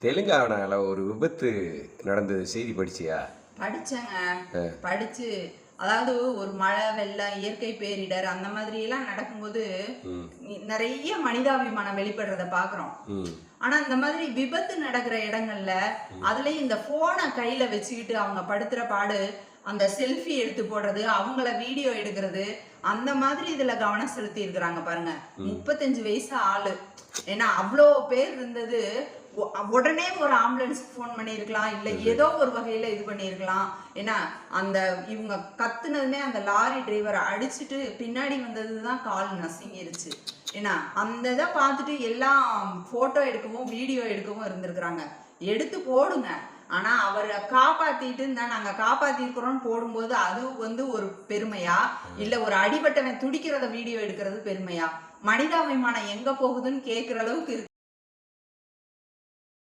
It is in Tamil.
தெலுங்கானால ஒரு விபத்து நடந்தது. செய்தி படிச்சியா? படிச்சேங்க. அ. படிச்சு அதாவது ஒரு மழை, வெள்ளம், இயற்கை பேரிடர் அந்த மாதிரியெல்லாம் நடக்கும்போது, ம். நெறைய மனிதாபிமானம் வெளிப்படுறத பார்க்குறோம். ம். ஆனா, இந்த மாதிரி விபத்து நடக்கிற இடங்கள்ல, ம். அதுலயும் இந்த ஃபோன கையில வச்சுக்கிட்டு அவங்க படுத்துற பாடு, அந்த செல்ஃபி எடுத்து போடுறது, அவங்கள வீடியோ எடுக்கிறது, அந்த மாதிரி இதுல கவனம் செலுத்தி இருக்கிறாங்க பாருங்க. ம். 35 வயசு ஆளு. ஏன்னா, அவ்ளோ பேர் இருந்தது. உடனே ஒரு ஆம்புலன்ஸ்க்கு ஃபோன் பண்ணியிருக்கலாம். இல்ல ஏதோ ஒரு வகையில இது பண்ணியிருக்கலாம். ஏன்னா, அந்த இவங்க கத்துனதுமே அந்த லாரி டிரைவர அடிச்சுட்டு பின்னாடி வந்தது தான் கால் நசுங்கிருச்சு. ஏன்னா, அந்த இத பார்த்துட்டு எல்லாம் ஃபோட்டோ எடுக்கவும், வீடியோ எடுக்கவும் இருந்திருக்கிறாங்க. எடுத்து போடுங்க. ஆனா, அவர காப்பாத்திட்டு நாங்க காப்பாத்தியிருக்கிறோம்னு போடும்போது, அது ஒரு பெருமையா? இல்ல ஒரு அடிபட்டவன் துடிக்கிறத வீடியோ எடுக்கிறது பெருமையா? மனிதாபிமானம் எங்க போகுதுன்னு கேட்கிற அளவுக்கு இருக்கு.